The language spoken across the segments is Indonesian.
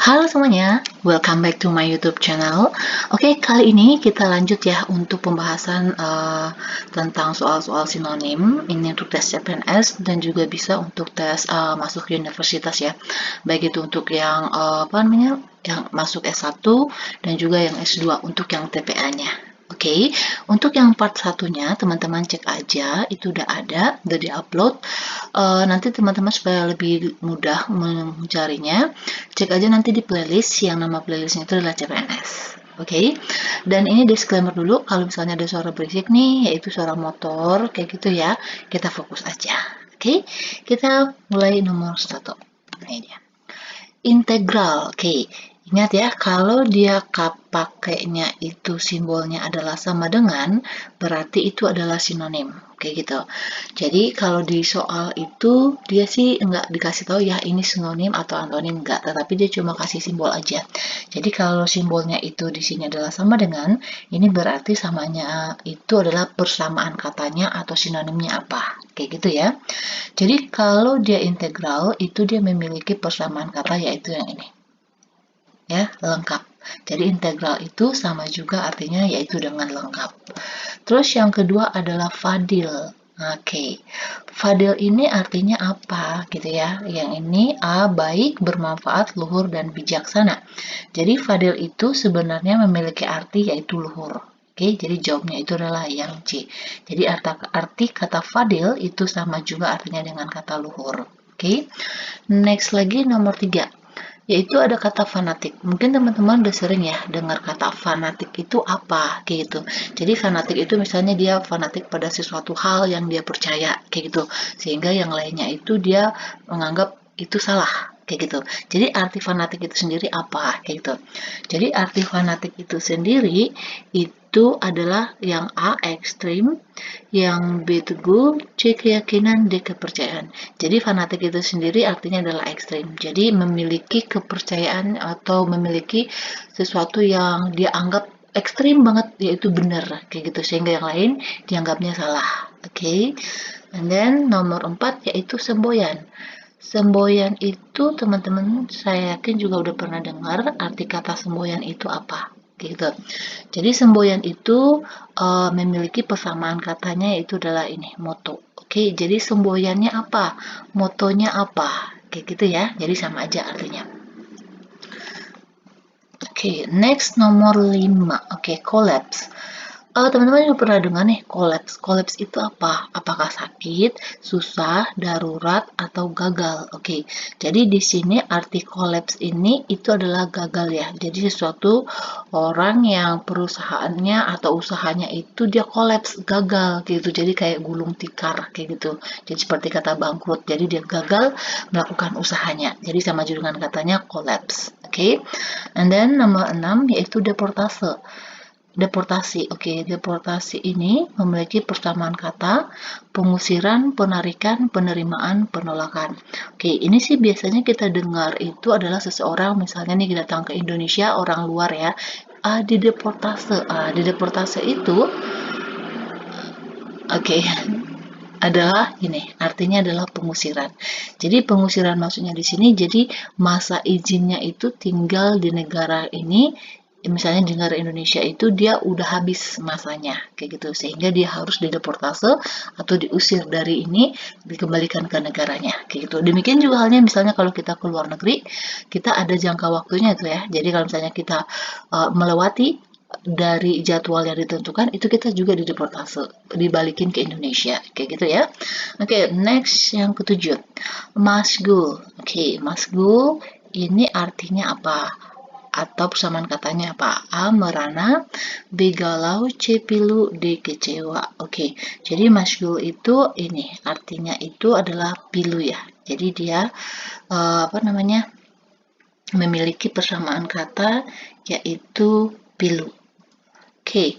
Halo semuanya, welcome back to my YouTube channel. Oke, kali ini kita lanjut ya untuk pembahasan tentang soal-soal sinonim. Ini untuk tes CPNS dan juga bisa untuk tes masuk universitas ya. Baik itu untuk yang yang masuk S1 dan juga yang S2 untuk yang TPA-nya. Oke, untuk yang part satunya teman-teman cek aja, itu udah ada, udah diupload. Nanti teman-teman supaya lebih mudah mencarinya, cek aja nanti di playlist yang nama playlistnya itu adalah CPNS. Oke, dan ini disclaimer dulu kalau misalnya ada suara berisik nih, yaitu suara motor kayak gitu ya, kita fokus aja. Oke, kita mulai nomor 1. Ini dia. Integral. Oke, ingat ya, kalau dia pakainya itu simbolnya adalah sama dengan, berarti itu adalah sinonim. Oke gitu. Jadi kalau di soal itu dia sih nggak dikasih tahu ya ini sinonim atau antonim nggak, tetapi dia cuma kasih simbol aja. Jadi kalau simbolnya itu di sini adalah sama dengan, ini berarti samanya itu adalah persamaan katanya atau sinonimnya apa. Kayak gitu ya. Jadi kalau dia integral itu dia memiliki persamaan kata yaitu yang ini. Ya, lengkap. Jadi integral itu sama juga artinya yaitu dengan lengkap. Terus yang kedua adalah fadil. Oke, fadil ini artinya apa gitu ya? Yang ini A, baik, bermanfaat, luhur, dan bijaksana. Jadi fadil itu sebenarnya memiliki arti yaitu luhur. Oke, jadi jawabnya itu adalah yang C. Jadi arti kata fadil itu sama juga artinya dengan kata luhur. Oke, next lagi nomor 3, yaitu ada kata fanatik. Mungkin teman-teman udah sering ya dengar kata fanatik itu apa kayak gitu. Jadi fanatik itu misalnya dia fanatik pada sesuatu hal yang dia percaya kayak gitu. Sehingga yang lainnya itu dia menganggap itu salah kayak gitu. Jadi arti fanatik itu sendiri apa kayak gitu. Jadi arti fanatik itu sendiri itu adalah yang A ekstrim, yang B teguh, C keyakinan, D kepercayaan. Jadi fanatik itu sendiri artinya adalah ekstrim. Jadi memiliki kepercayaan atau memiliki sesuatu yang dia anggap ekstrim banget yaitu benar kayak gitu sehingga yang lain dianggapnya salah. Oke. Okay? And then nomor 4 yaitu semboyan. Semboyan itu teman-teman saya yakin juga udah pernah dengar arti kata semboyan itu apa gitu. Jadi semboyan itu memiliki persamaan katanya yaitu adalah ini moto. Oke, jadi semboyannya apa? Motonya apa? Kayak gitu ya. Jadi sama aja artinya. Oke, next nomor 5. Oke, collapse. Teman-teman juga pernah dengar nih collapse. Collapse itu apa? Apakah sakit, susah, darurat, atau gagal? Oke, jadi di sini arti collapse ini itu adalah gagal ya. Jadi sesuatu orang yang perusahaannya atau usahanya itu dia collapse, gagal gitu. Jadi kayak gulung tikar kayak gitu. Jadi seperti kata bangkrut. Jadi dia gagal melakukan usahanya. Jadi sama juga dengan katanya collapse. Oke, and then nomor 6 yaitu deportase. Deportasi. Oke, deportasi ini memiliki persamaan kata pengusiran, penarikan, penerimaan, penolakan. Oke, ini sih biasanya kita dengar itu adalah seseorang misalnya nih datang ke Indonesia orang luar ya. Dideportase. Dideportase itu oke, adalah ini, artinya adalah pengusiran. Jadi pengusiran maksudnya di sini jadi masa izinnya itu tinggal di negara ini, misalnya di negara Indonesia itu dia udah habis masanya kayak gitu sehingga dia harus dideportase atau diusir dari ini dikembalikan ke negaranya kayak gitu. Demikian juga halnya misalnya kalau kita ke luar negeri, kita ada jangka waktunya itu ya. Jadi kalau misalnya kita melewati dari jadwal yang ditentukan itu kita juga dideportase, dibalikin ke Indonesia kayak gitu ya. Oke, next yang ketujuh, masgul. Oke, masgul ini artinya apa? Atau persamaan katanya apa? A. Merana, B. Galau, C. Pilu, D. Kecewa. Oke, jadi masgul itu ini artinya itu adalah pilu ya. Jadi dia memiliki persamaan kata yaitu pilu. Oke,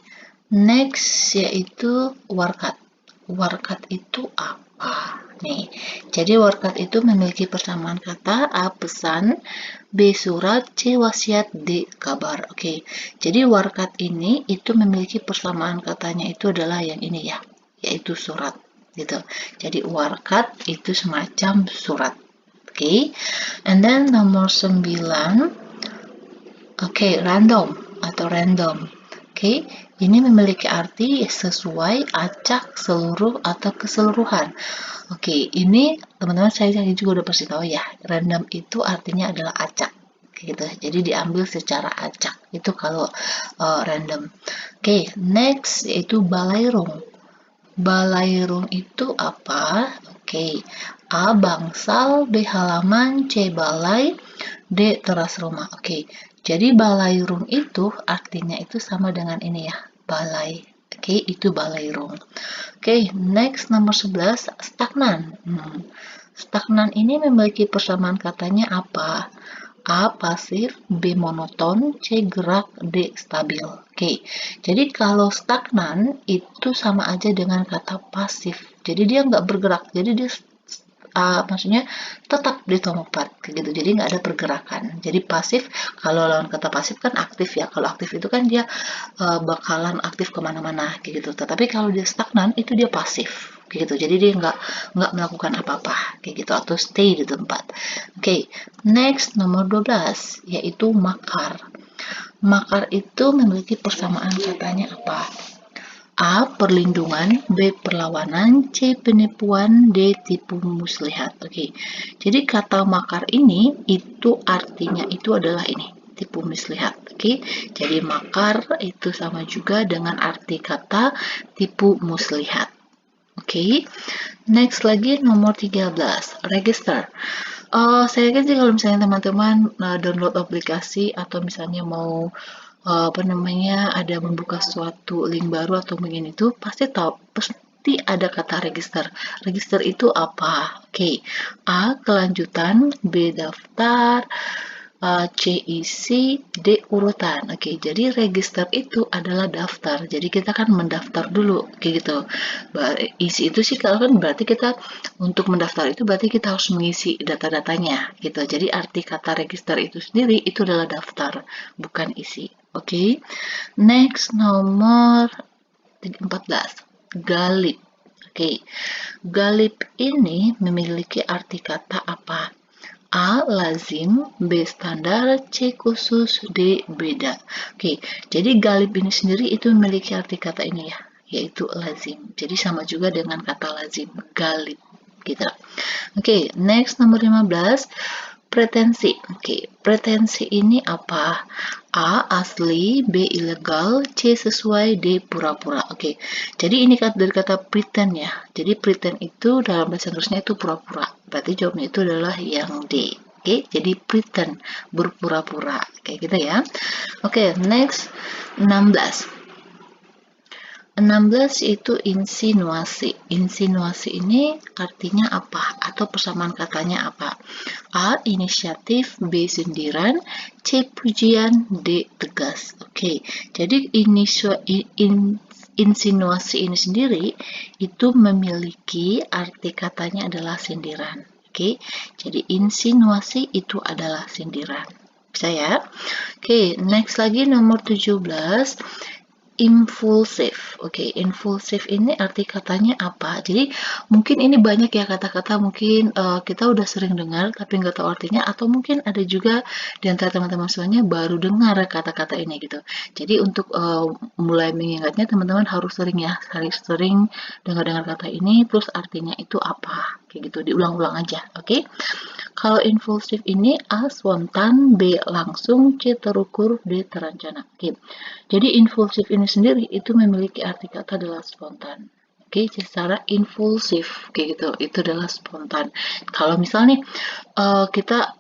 next yaitu warkat. Warkat itu apa? Nih, jadi warkat itu memiliki persamaan kata A. Pesan, B. Surat, C. Wasiat, D. Kabar. Oke, jadi warkat ini itu memiliki persamaan katanya itu adalah yang ini ya, yaitu surat. Gitu. Jadi warkat itu semacam surat. Oke, and then nomor 9 Oke, random atau random. Oke, ini memiliki arti sesuai, acak, seluruh, atau keseluruhan. Oke, ini teman-teman saya juga udah pasti tahu ya. Random itu artinya adalah acak, gitu. Jadi diambil secara acak. Itu kalau random. Oke, next yaitu balairung. Balairung itu apa? Oke, A. Bangsal, B. Halaman, C. Balai, D. Teras rumah. Oke, jadi balairung itu artinya itu sama dengan ini ya, balai. Oke, itu balairung. Oke, next nomor 11, stagnan. Stagnan ini memiliki persamaan katanya apa? A. Pasif, B. Monoton, C. Gerak, D. Stabil. Oke, jadi kalau stagnan itu sama aja dengan kata pasif. Jadi dia nggak bergerak. Jadi dia maksudnya tetap di tempat kayak gitu. Jadi nggak ada pergerakan. Jadi pasif, kalau lawan kata pasif kan aktif ya. Kalau aktif itu kan dia bakalan aktif kemana-mana kayak gitu. Tetapi kalau dia stagnan itu dia pasif kayak gitu. Jadi dia nggak melakukan apa-apa kayak gitu atau stay di tempat. Oke, next nomor 12 yaitu makar. Makar itu memiliki persamaan katanya apa? A. Perlindungan, B. Perlawanan, C. Penipuan, D. Tipu muslihat. Oke, jadi kata makar ini itu artinya itu adalah ini, tipu muslihat. Oke, jadi makar itu sama juga dengan arti kata tipu muslihat. Oke, next lagi nomor 13, register. Saya yakin sih kalau misalnya teman-teman download aplikasi atau misalnya mau apa namanya ada membuka suatu link baru atau begini itu pasti tahu pasti ada kata register. Register itu apa? Oke, A. Kelanjutan, B. Daftar, C. Isi, D. Urutan. Oke, jadi register itu adalah daftar. Jadi kita kan mendaftar dulu, kayak gitu. Isi itu sih kalau kan berarti kita untuk mendaftar itu berarti kita harus mengisi data-datanya, gitu. Jadi arti kata register itu sendiri itu adalah daftar, bukan isi. Oke, next nomor 14, galib. Oke, galib ini memiliki arti kata apa? A. Lazim, B. Standar, C. Khusus, D. Beda. Oke, jadi galib ini sendiri itu memiliki arti kata ini ya, yaitu lazim. Jadi sama juga dengan kata lazim, galib. Gitu. Oke, next nomor 15, pretensi. Oke, pretensi ini apa? A. Asli, B. Ilegal, C. Sesuai, D. Pura-pura. Oke, jadi ini dari kata pretend ya. Jadi pretend itu dalam bahasa Inggrisnya itu pura-pura. Berarti jawabnya itu adalah yang D. Oke, jadi pretend, berpura-pura. Kayak gitu ya. Oke, next 16. 16 itu insinuasi. Insinuasi ini artinya apa? Atau persamaan katanya apa? A. Inisiatif, B. Sindiran, C. Pujian, D. Tegas. Oke, jadi insinuasi ini sendiri itu memiliki arti katanya adalah sindiran. Oke, jadi insinuasi itu adalah sindiran. Bisa ya? Oke, next lagi nomor 17. Impulsif. Oke, impulsif ini arti katanya apa? Jadi mungkin ini banyak ya kata-kata mungkin kita udah sering dengar tapi nggak tahu artinya atau mungkin ada juga di antara teman-teman semuanya baru dengar kata-kata ini gitu. Jadi untuk mulai mengingatnya teman-teman harus sering ya, harus sering dengar-dengar kata ini terus artinya itu apa? Kayak gitu, diulang-ulang aja. Oke. Kalau impulsif ini A. Spontan, B. Langsung, C. Terukur, D. Terencana. Oke. Jadi impulsif ini sendiri itu memiliki arti kata adalah spontan. Oke, secara impulsif kayak gitu, itu adalah spontan. Kalau misalnya kita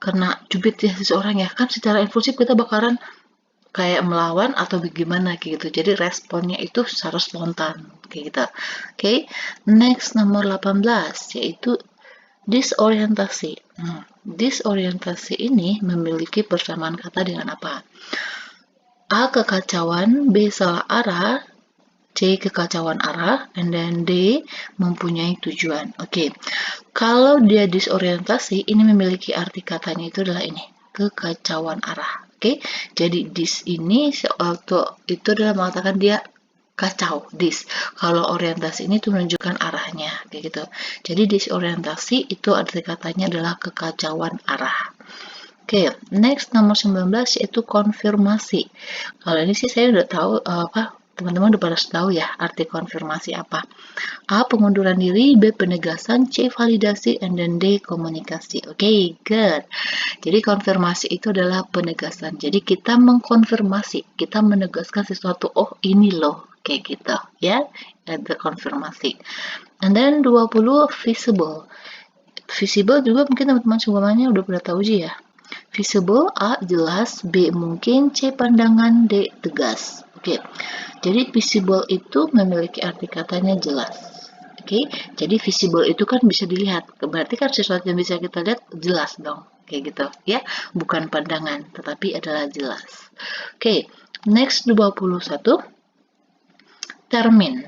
kena cubit ya seseorang ya, kan secara impulsif kita bakalan kayak melawan atau bagaimana kayak gitu. Jadi responnya itu secara spontan kayak gitu. Oke, next nomor 18 yaitu disorientasi. Disorientasi ini memiliki persamaan kata dengan apa? A. Kekacauan, B. Salah arah, C. Kekacauan arah, and then D. Mempunyai tujuan. Oke, kalau dia disorientasi, ini memiliki arti katanya itu adalah ini, kekacauan arah. Oke, jadi dis ini itu adalah mengatakan dia kacau, dis. Kalau orientasi ini tuh menunjukkan arahnya, kayak gitu. Jadi disorientasi itu arti katanya adalah kekacauan arah. Oke, next nomor 19 yaitu konfirmasi. Kalau ini sih saya udah tahu teman-teman udah pada tahu ya arti konfirmasi apa. A. Pengunduran diri, B. Penegasan, C. Validasi, and then D. Komunikasi. Oke, good. Jadi konfirmasi itu adalah penegasan. Jadi kita mengkonfirmasi, kita menegaskan sesuatu. Oh, ini loh, kayak gitu, ya. Ada konfirmasi. And then 20 visible. Visible juga mungkin teman-teman semuanya udah pada tahu sih ya. Visible, A. Jelas, B. Mungkin, C. Pandangan, D. Tegas. Oke, jadi visible itu memiliki arti katanya jelas. Oke, jadi visible itu kan bisa dilihat. Berarti kan sesuatu yang bisa kita lihat jelas dong. Kayak gitu ya, bukan pandangan, tetapi adalah jelas. Oke, next 21. Termin.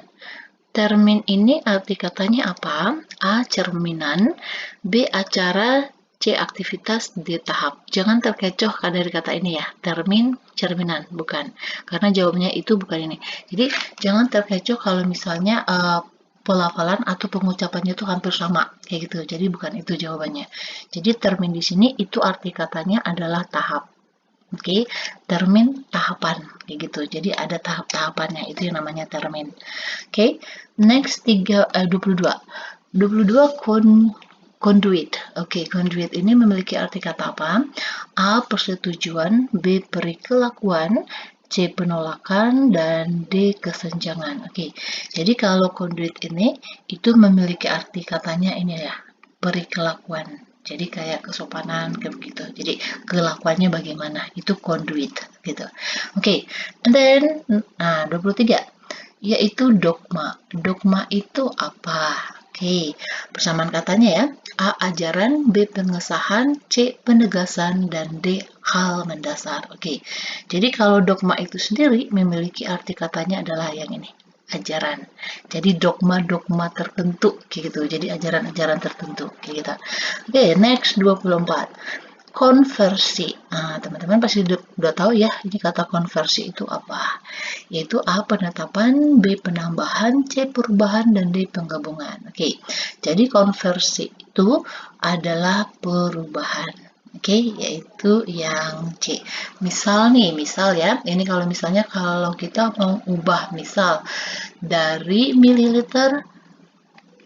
Termin ini arti katanya apa? A. Cerminan, B. Acara, C. Aktivitas, D. Tahap. Jangan terkecoh dari kata ini ya. Termin, cerminan, bukan. Karena jawabnya itu bukan ini. Jadi jangan terkecoh kalau misalnya pelafalan atau pengucapannya itu hampir sama kayak gitu. Jadi bukan itu jawabannya. Jadi termin di sini itu arti katanya adalah tahap. Oke, termin tahapan kayak gitu. Jadi ada tahap-tahapannya, itu yang namanya termin. Oke, next 22. 22 conduit. Oke, conduit ini memiliki arti kata apa? A. Persetujuan, B. Perikelakuan, C. Penolakan, dan D. Kesenjangan. Oke, jadi kalau conduit ini itu memiliki arti katanya ini ya, perikelakuan. Jadi kayak kesopanan kayak begitu. Jadi kelakuannya bagaimana? Itu conduit gitu. Oke, and then 23 yaitu dogma. Dogma itu apa? Oke, persamaan katanya ya. A. Ajaran, B. Pengesahan, C. Penegasan, dan D. Hal mendasar. Oke, jadi kalau dogma itu sendiri memiliki arti katanya adalah yang ini, ajaran. Jadi dogma-dogma tertentu kayak gitu. Jadi ajaran-ajaran tertentu kayak gitu. Oke, next 24. Konversi. Nah, teman-teman pasti udah tahu ya, ini kata konversi itu apa. Yaitu A. Penetapan, B. Penambahan, C. Perubahan, dan D. Penggabungan. Oke, jadi konversi itu adalah perubahan. Oke, yaitu yang C. Misal ya, ini kalau misalnya kalau kita mau ubah misal dari mililiter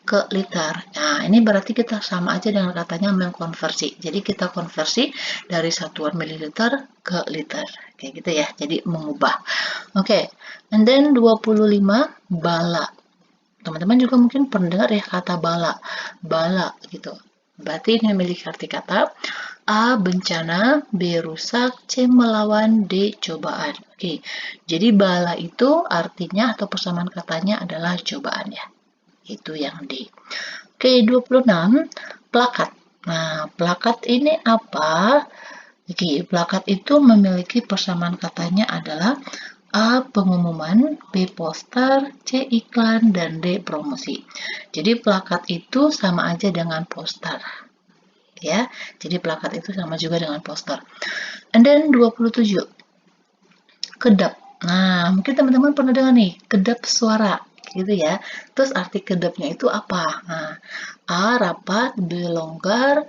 ke liter. Nah, ini berarti kita sama aja dengan katanya mengkonversi. Jadi kita konversi dari satuan mililiter ke liter. Kayak gitu ya. Jadi mengubah. Oke, and then 25 bala. Teman-teman juga mungkin pernah dengar ya kata bala. Bala gitu. Berarti ini memiliki arti kata A. Bencana, B. Rusak, C. Melawan, D. Cobaan. Oke, jadi bala itu artinya atau persamaan katanya adalah cobaan ya. Itu yang D. Oke, 26. Plakat. Nah, plakat ini apa? Oke, plakat itu memiliki persamaan katanya adalah A. Pengumuman, B. Poster, C. Iklan, dan D. Promosi. Jadi plakat itu sama aja dengan poster. Ya, jadi plakat itu sama juga dengan poster. And then 27. Kedap. Nah, mungkin teman-teman pernah dengar nih, kedap suara gitu ya. Terus arti kedapnya itu apa? Nah, A. Rapat, B. Longgar,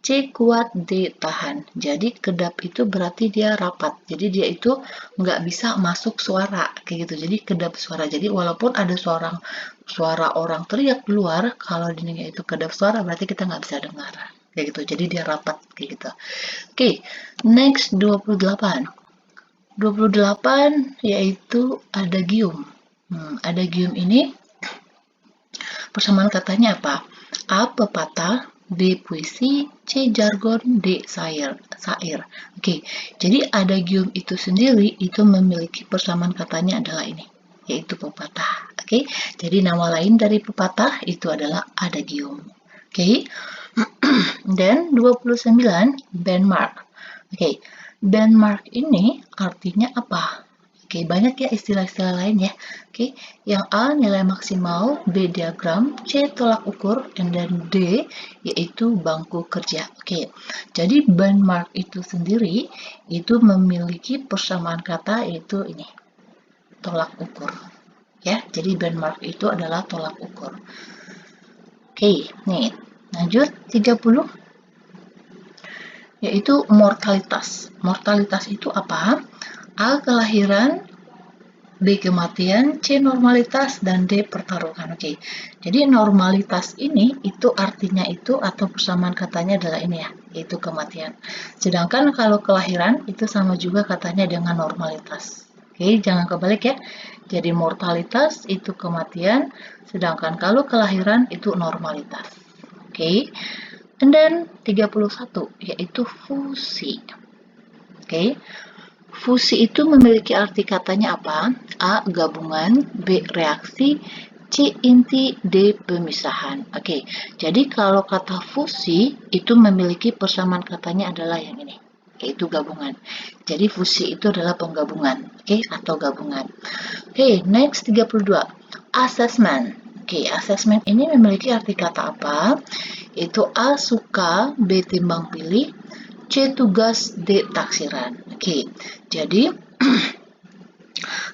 C. Kuat, D. Tahan. Jadi kedap itu berarti dia rapat. Jadi dia itu nggak bisa masuk suara kayak gitu. Jadi kedap suara. Jadi walaupun ada suara orang teriak keluar, kalau dinilai itu kedap suara berarti kita nggak bisa dengar kayak gitu. Jadi dia rapat kayak gitu. Oke, next 28. 28 yaitu adagium. Adagium ini persamaan katanya apa? A. Pepatah, B. Puisi, C. Jargon, D. Sair. Oke, jadi adagium itu sendiri itu memiliki persamaan katanya adalah ini, yaitu pepatah. Oke, jadi nama lain dari pepatah itu adalah adagium. Oke, dan 29 benchmark. Oke, benchmark ini artinya apa? Oke, banyak ya istilah-istilah lain ya. Oke, yang A nilai maksimal, B diagram, C tolak ukur, dan D yaitu bangku kerja. Oke, jadi benchmark itu sendiri itu memiliki persamaan kata yaitu ini, tolak ukur. Ya, jadi benchmark itu adalah tolak ukur. Oke, nih lanjut 30. yaitu mortalitas. Mortalitas itu apa? A. Kelahiran, B. Kematian, C. Normalitas, dan D. Pertaruhan. Oke, jadi normalitas ini itu artinya itu atau persamaan katanya adalah ini ya, yaitu kematian. Sedangkan kalau kelahiran itu sama juga katanya dengan normalitas. Oke, jangan kebalik ya. Jadi mortalitas itu kematian, sedangkan kalau kelahiran itu normalitas. Oke, and then 31 yaitu fusi. Oke, fusi itu memiliki arti katanya apa? A. Gabungan, B. Reaksi, C. Inti, D. Pemisahan. Oke, jadi kalau kata fusi itu memiliki persamaan katanya adalah yang ini, yaitu gabungan. Jadi fusi itu adalah penggabungan, oke, atau gabungan. Oke, next 32. Assessment. Oke, assessment ini memiliki arti kata apa? Itu A. Suka, B. Timbang pilih, C. Tugas, D. Taksiran. Oke, jadi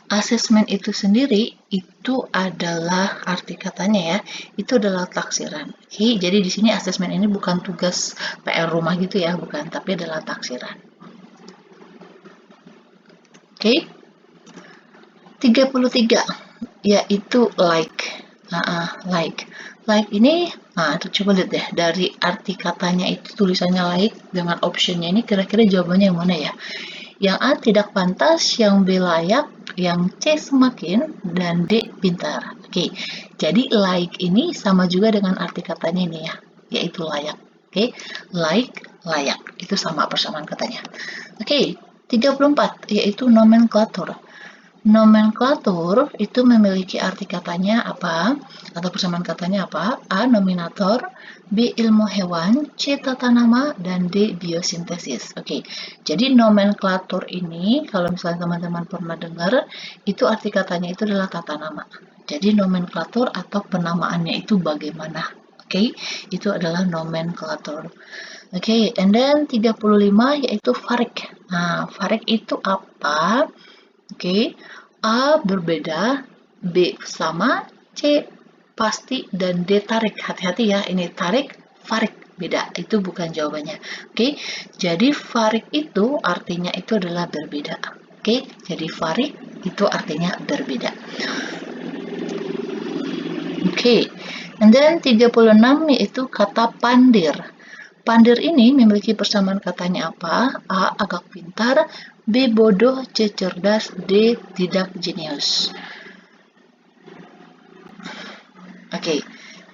asesmen itu sendiri itu adalah arti katanya ya, itu adalah taksiran. Oke, jadi di sini asesmen ini bukan tugas PR rumah gitu ya, bukan, tapi adalah taksiran. Oke, 33 yaitu like. Like ini, nah coba lihat deh dari arti katanya itu tulisannya like dengan optionnya ini kira-kira jawabannya yang mana ya? Yang A tidak pantas, yang B layak, yang C semakin, dan D pintar. Oke, jadi like ini sama juga dengan arti katanya ini ya, yaitu layak. Oke, like, layak, itu sama persamaan katanya. Oke, 34 yaitu nomenklatur. Nomenklatur itu memiliki arti katanya apa? Atau persamaan katanya apa? A. Nominator, B. Ilmu hewan, C. Tata nama, dan D. Biosintesis. Oke, jadi nomenklatur ini kalau misalnya teman-teman pernah dengar, itu arti katanya itu adalah tata nama. Jadi nomenklatur atau penamaannya itu bagaimana? Oke, itu adalah nomenklatur. Oke, and then 35 yaitu farik. Nah, farik itu apa? Oke, A berbeda, B sama, C pasti, dan D tarik. Hati-hati ya, ini tarik, farik, beda. Itu bukan jawabannya. Oke, jadi farik itu artinya itu adalah berbeda. Oke, jadi farik itu artinya berbeda. Oke, and then 36 yaitu kata pandir. Pandir ini memiliki persamaan katanya apa? A. Agak pintar, B. Bodoh, C. Cerdas, D. Tidak jenius. Oke,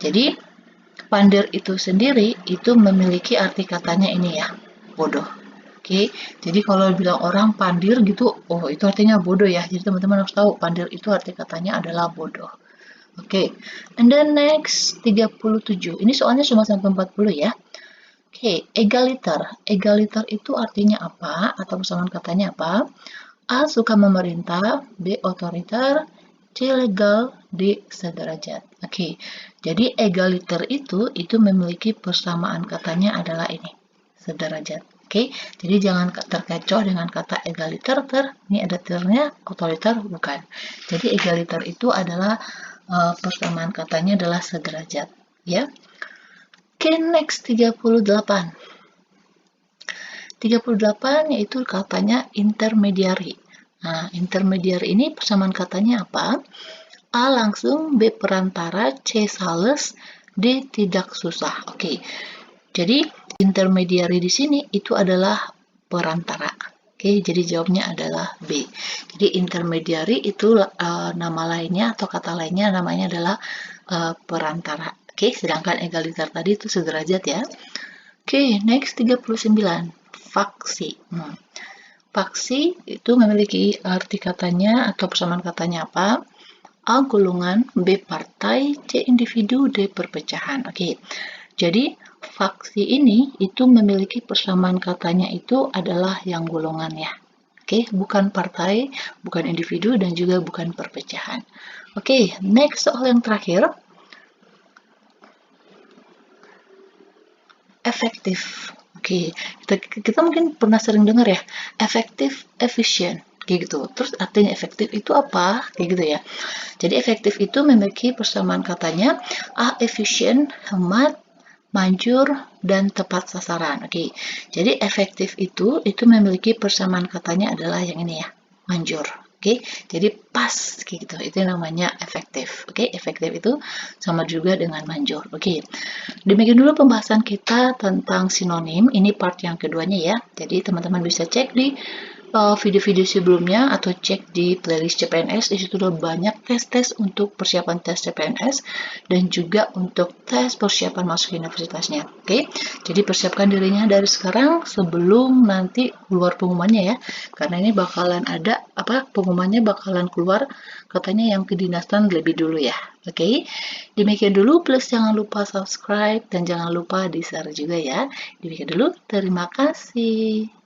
jadi pandir itu sendiri itu memiliki arti katanya ini ya, bodoh. Oke, jadi kalau bilang orang pandir gitu, oh itu artinya bodoh ya. Jadi teman-teman harus tahu pandir itu arti katanya adalah bodoh. Oke, and then next 37. Ini soalnya cuma sampai 40 ya. Oke, egaliter. Egaliter itu artinya apa? Atau persamaan katanya apa? A. Suka memerintah, B. Otoriter, C. Legal, D. Sederajat. Oke, jadi egaliter itu memiliki persamaan katanya adalah ini, sederajat. Oke, jadi jangan terkecoh dengan kata egaliter, ini ada ternya, otoriter bukan. Jadi egaliter itu adalah persamaan katanya adalah sederajat, ya. Oke, next 38. 38 yaitu katanya intermediary. Nah, intermediary ini persamaan katanya apa? A. Langsung, B. Perantara, C. Sales, D. Tidak susah. Oke, jadi intermediary di sini itu adalah perantara. Oke, jadi jawabnya adalah B. Jadi intermediary itu nama lainnya atau kata lainnya namanya adalah perantara. Oke, sedangkan egaliter tadi itu sederajat ya. Oke, next 39. Faksi. Faksi itu memiliki arti katanya atau persamaan katanya apa? A. Golongan, B. Partai, C. Individu, D. Perpecahan. Oke, jadi faksi ini itu memiliki persamaan katanya itu adalah yang golongan ya. Oke, bukan partai, bukan individu, dan juga bukan perpecahan. Oke, next soal yang terakhir. Efektif. Oke, kita mungkin pernah sering dengar ya, efektif, efisien, kayak gitu. Terus artinya efektif itu apa? Kayak gitu ya. Jadi efektif itu memiliki persamaan katanya A. Efisien, hemat, manjur, dan tepat sasaran. Oke, jadi efektif itu memiliki persamaan katanya adalah yang ini ya, manjur. Oke, jadi pas gitu. Itu namanya efektif. Oke, efektif itu sama juga dengan manjur. Oke, demikian dulu pembahasan kita tentang sinonim. Ini part yang keduanya ya. Jadi teman-teman bisa cek di video-video sebelumnya atau cek di playlist CPNS. Di situ ada banyak tes-tes untuk persiapan tes CPNS dan juga untuk tes persiapan masuk universitasnya. Oke, jadi persiapkan dirinya dari sekarang sebelum nanti keluar pengumumannya ya. Karena ini bakalan ada pengumumannya bakalan keluar katanya yang kedinasan lebih dulu ya. Oke, demikian dulu. Please jangan lupa subscribe dan jangan lupa di-share juga ya. Demikian dulu. Terima kasih.